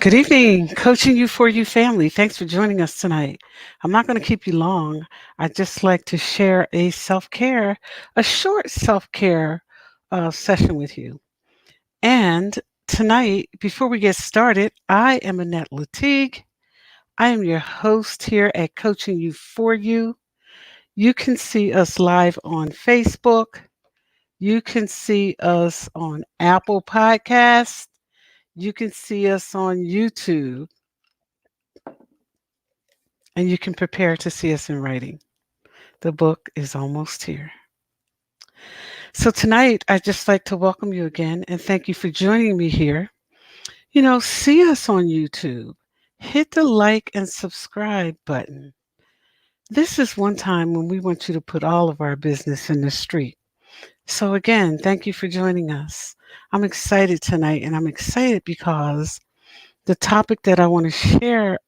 Good evening, CoachingU4U family. Thanks for joining us tonight. I'm not going to keep you long. I'd just like to share a short self-care session with you. And tonight, before we get started, I am Annette Latigue. I am your host here at CoachingU4U. You can see us live on Facebook. You can see us on Apple Podcasts. You can see us on YouTube. And you can prepare to see us in writing. The book is almost here. So tonight, I'd just like to welcome you again and thank you for joining me here. See us on YouTube. Hit the like and subscribe button. This is one time when we want you to put all of our business in the street. So again, thank you for joining us. I'm excited tonight, and I'm excited because the topic that I want to share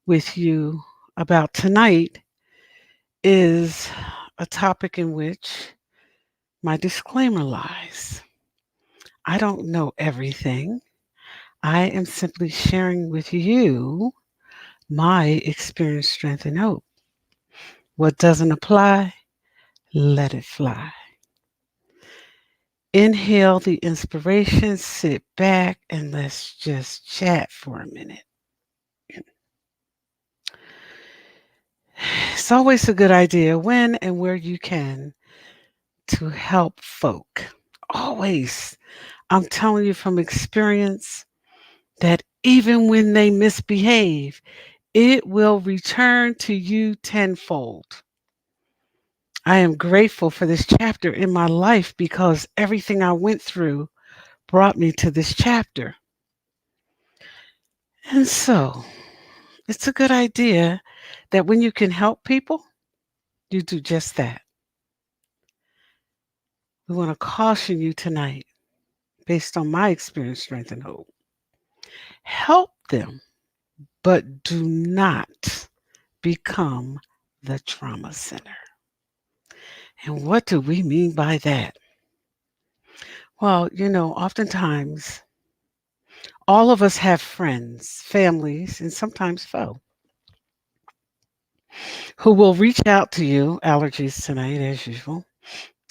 with you about tonight is a topic in which my disclaimer lies. I don't know everything. I am simply sharing with you my experience, strength, and hope. What doesn't apply, let it fly. Inhale the inspiration, sit back, and let's just chat for a minute. It's always a good idea when and where you can to help folk. Always. I'm telling you from experience that even when they misbehave, it will return to you tenfold. I am grateful for this chapter in my life because everything I went through brought me to this chapter. And so it's a good idea that when you can help people, you do just that. We want to caution you tonight, based on my experience, strength, and hope. Help them, but do not become the trauma center. And what do we mean by that? Well, oftentimes all of us have friends, families, and sometimes foe who will reach out to you, allergies tonight as usual,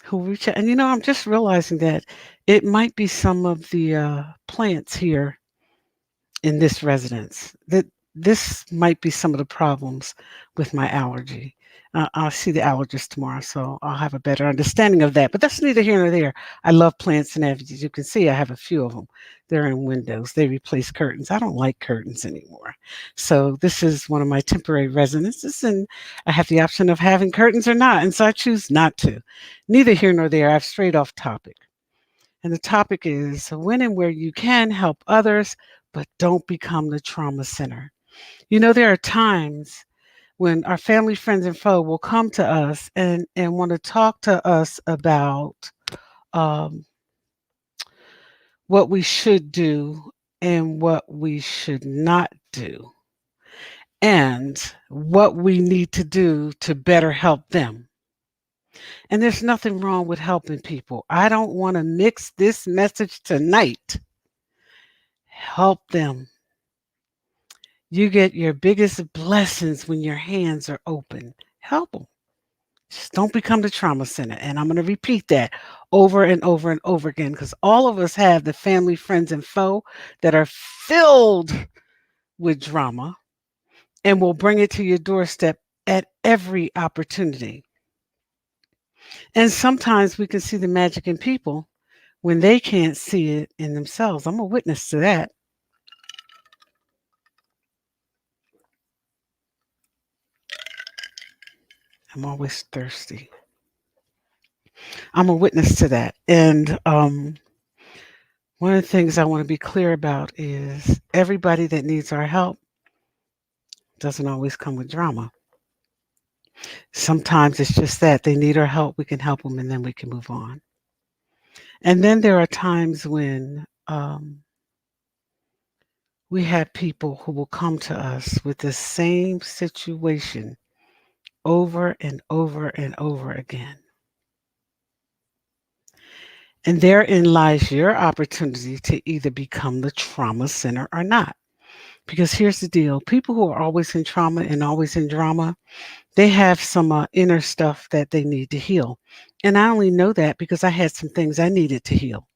who reach out. And I'm just realizing that it might be some of the plants here in this residence. That this might be some of the problems with my allergy. I'll see the allergist tomorrow, so I'll have a better understanding of that. But that's neither here nor there. I love plants, and as you can see, I have a few of them. They're in windows. They replace curtains. I don't like curtains anymore. So this is one of my temporary residences, and I have the option of having curtains or not, and so I choose not to. Neither here nor there. I've strayed off topic. And the topic is when and where you can help others, but don't become the trauma center. There are times when our family, friends, and foe will come to us and want to talk to us about um, what we should do and what we should not do, and what we need to do to better help them. And there's nothing wrong with helping people. I don't want to mix this message tonight. Help them. You get your biggest blessings when your hands are open. Help them. Just don't become the trauma center. And I'm going to repeat that over and over and over again because all of us have the family, friends, and foe that are filled with drama and will bring it to your doorstep at every opportunity. And sometimes we can see the magic in people when they can't see it in themselves. I'm a witness to that. I'm always thirsty. I'm a witness to that. And one of the things I want to be clear about is everybody that needs our help doesn't always come with drama. Sometimes it's just that they need our help, we can help them, and then we can move on. And then there are times when we have people who will come to us with the same situation over and over and over again. And therein lies your opportunity to either become the trauma center or not. Because here's the deal, people who are always in trauma and always in drama, they have some inner stuff that they need to heal. And I only know that because I had some things I needed to heal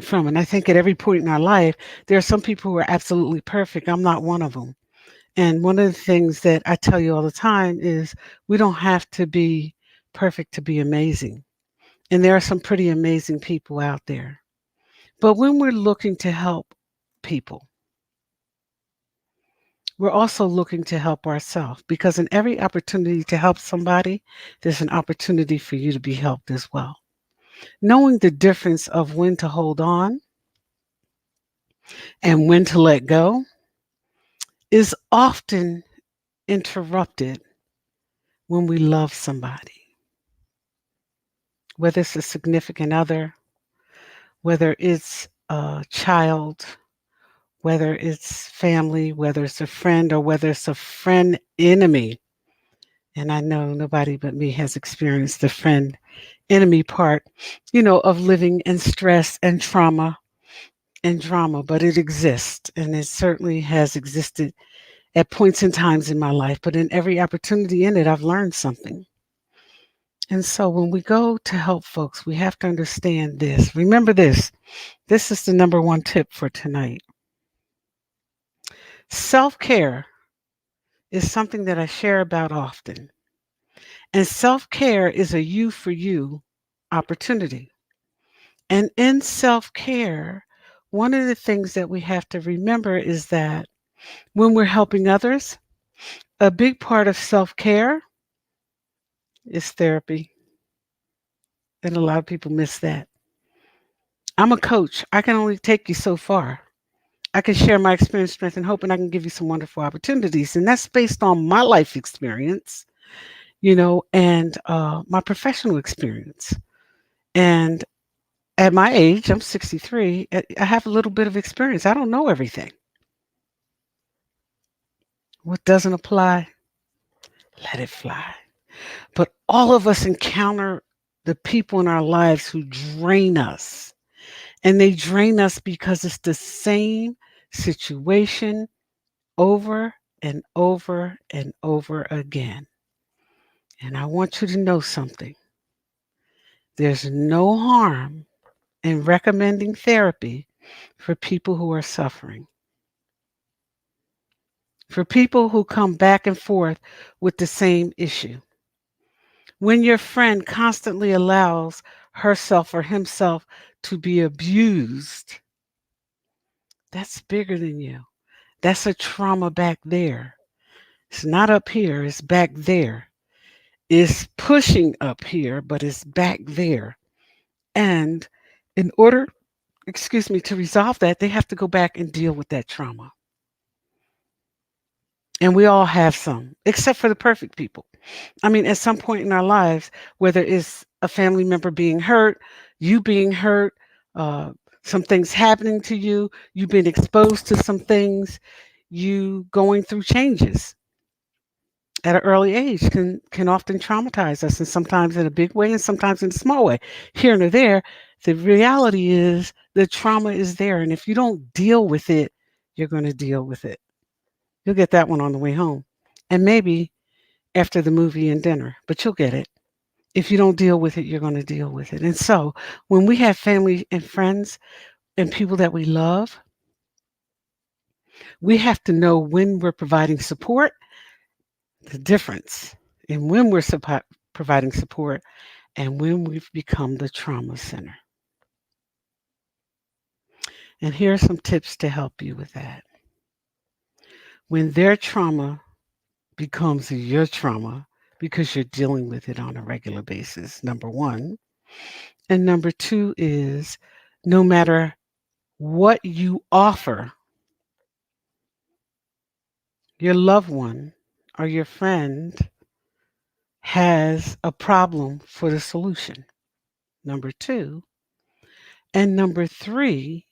from. And I think at every point in our life, there are some people who are absolutely perfect. I'm not one of them. And one of the things that I tell you all the time is we don't have to be perfect to be amazing. And there are some pretty amazing people out there. But when we're looking to help people, we're also looking to help ourselves because in every opportunity to help somebody, there's an opportunity for you to be helped as well. Knowing the difference of when to hold on and when to let go is often interrupted when we love somebody, whether it's a significant other, whether it's a child, whether it's family, whether it's a friend, or whether it's a friend enemy. And I know nobody but me has experienced the friend enemy part, of living in stress and trauma and drama, but it exists and it certainly has existed at points and times in my life. But in every opportunity in it, I've learned something. And so when we go to help folks, we have to understand this. Remember this. This is the number one tip for tonight. Self care is something that I share about often. And self care is a you for you opportunity. And in self care, one of the things that we have to remember is that when we're helping others, a big part of self care is therapy. And a lot of people miss that. I'm a coach. I can only take you so far. I can share my experience, strength, and hope, and I can give you some wonderful opportunities. And that's based on my life experience, and my professional experience. And at my age, I'm 63, I have a little bit of experience. I don't know everything. What doesn't apply, let it fly. But all of us encounter the people in our lives who drain us. And they drain us because it's the same situation over and over and over again. And I want you to know something. There's no harm in recommending therapy for people who are suffering, for people who come back and forth with the same issue. When your friend constantly allows herself or himself to be abused, that's bigger than you. That's a trauma back there. It's not up here, it's back there. It's pushing up here, but it's back there. And in order, to resolve that, they have to go back and deal with that trauma. And we all have some, except for the perfect people. I mean, at some point in our lives, whether it's a family member being hurt, you being hurt, uh, some things happening to you, you've been exposed to some things, you going through changes at an early age can often traumatize us, and sometimes in a big way and sometimes in a small way. Here and there, the reality is the trauma is there, and if you don't deal with it, you're going to deal with it. You'll get that one on the way home, and maybe after the movie and dinner, but you'll get it. If you don't deal with it, you're going to deal with it. And so when we have family and friends and people that we love, we have to know when we're providing support, the difference in when we're providing support and when we've become the trauma center. And here are some tips to help you with that. When their trauma becomes your trauma because you're dealing with it on a regular basis, number one. And number two is no matter what you offer your loved one or your friend has a problem for the solution. Number two. And number three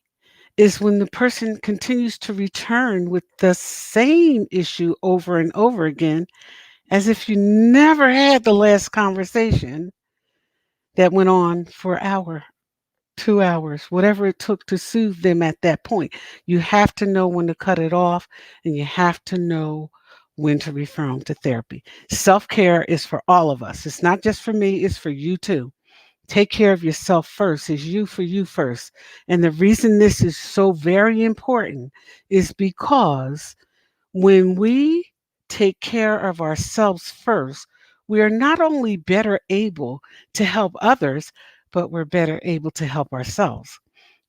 is when the person continues to return with the same issue over and over again, as if you never had the last conversation, that went on for an hour, 2 hours, whatever it took to soothe them at that point. You have to know when to cut it off, and you have to know when to refer them to therapy. Self-care is for all of us. It's not just for me, it's for you too. Take care of yourself first. Is you for you first. And the reason this is so very important is because when we take care of ourselves first, we are not only better able to help others, but we're better able to help ourselves.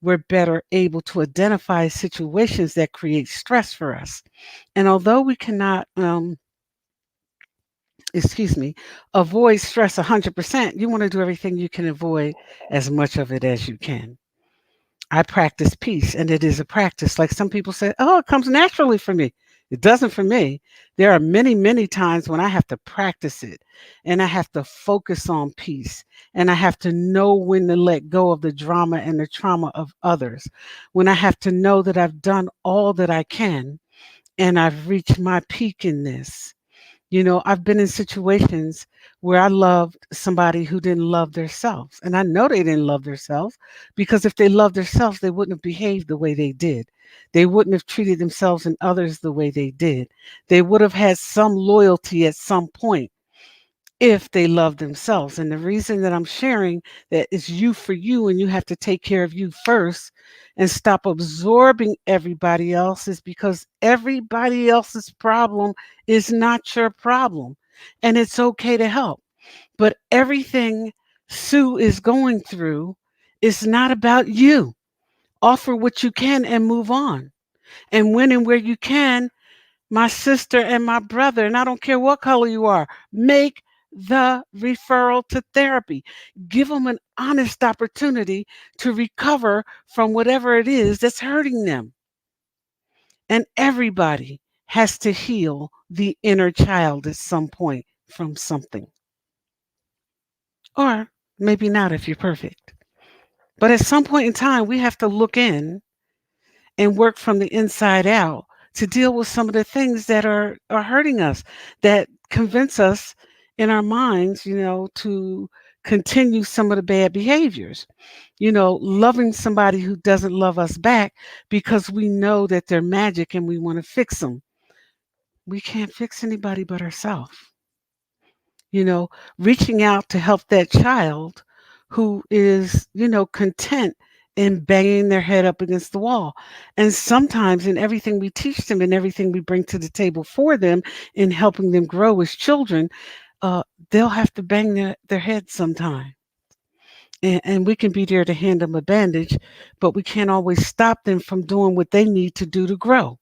We're better able to identify situations that create stress for us. And although we cannot, excuse me, avoid stress 100%, you want to do everything you can avoid as much of it as you can. I practice peace, and it is a practice. Like some people say, oh, it comes naturally for me. It doesn't for me. There are many, many times when I have to practice it, and I have to focus on peace, and I have to know when to let go of the drama and the trauma of others, when I have to know that I've done all that I can and I've reached my peak in this. I've been in situations where I loved somebody who didn't love themselves. And I know they didn't love themselves because if they loved themselves, they wouldn't have behaved the way they did. They wouldn't have treated themselves and others the way they did. They would have had some loyalty at some point if they love themselves. And the reason that I'm sharing that is you for you, and you have to take care of you first and stop absorbing everybody else, is because everybody else's problem is not your problem. And it's okay to help. But everything Sue is going through is not about you. Offer what you can and move on. And when and where you can, my sister and my brother, and I don't care what color you are, make the referral to therapy. Give them an honest opportunity to recover from whatever it is that's hurting them. And everybody has to heal the inner child at some point from something. Or maybe not if you're perfect. But at some point in time, we have to look in and work from the inside out to deal with some of the things that are hurting us, that convince us in our minds, to continue some of the bad behaviors. Loving somebody who doesn't love us back because we know that they're magic and we want to fix them. We can't fix anybody but ourselves. you know, Reaching out to help that child who is, content in banging their head up against the wall. And sometimes in everything we teach them and everything we bring to the table for them in helping them grow as children, uh, they'll have to bang their head sometime. And we can be there to hand them a bandage, but we can't always stop them from doing what they need to do to grow.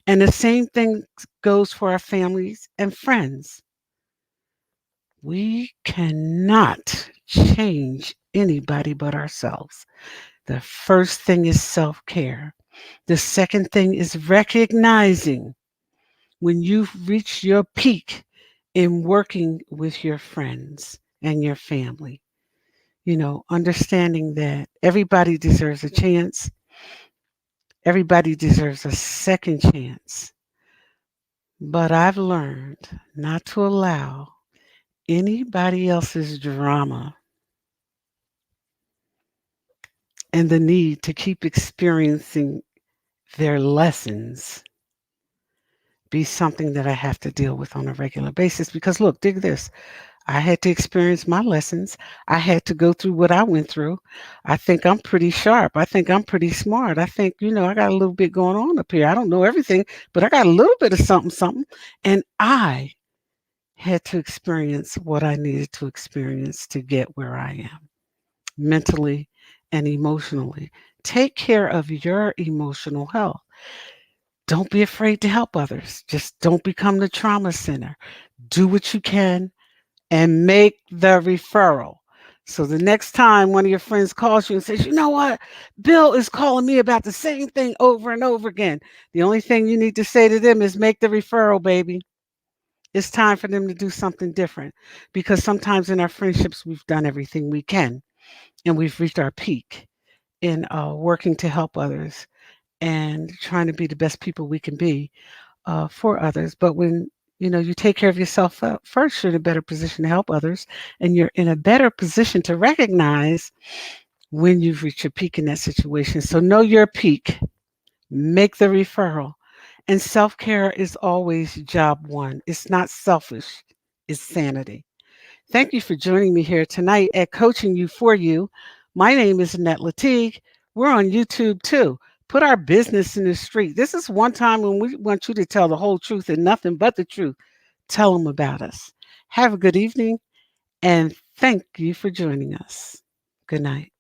And the same thing goes for our families and friends. We cannot change anybody but ourselves. The first thing is self care. The second thing is recognizing when you've reached your peak in working with your friends and your family. Understanding that everybody deserves a chance, everybody deserves a second chance. But I've learned not to allow anybody else's drama and the need to keep experiencing their lessons be something that I have to deal with on a regular basis. Because look, dig this. I had to experience my lessons. I had to go through what I went through. I think I'm pretty sharp. I think I'm pretty smart. I think, I got a little bit going on up here. I don't know everything, but I got a little bit of something, something. And I had to experience what I needed to experience to get where I am mentally and emotionally. Take care of your emotional health. Don't be afraid to help others. Just don't become the trauma center. Do what you can and make the referral. So the next time one of your friends calls you and says, you know what, Bill is calling me about the same thing over and over again. The only thing you need to say to them is make the referral, baby. It's time for them to do something different because sometimes in our friendships, we've done everything we can and we've reached our peak in working to help others and trying to be the best people we can be for others. But when You take care of yourself first, you're in a better position to help others, and you're in a better position to recognize when you've reached your peak in that situation. So know your peak, make the referral. And self care is always job one. It's not selfish, it's sanity. Thank you for joining me here tonight at Coaching You for You. My name is Annette Latigue. We're on YouTube too. Put our business in the street. This is one time when we want you to tell the whole truth and nothing but the truth. Tell them about us. Have a good evening and thank you for joining us. Good night.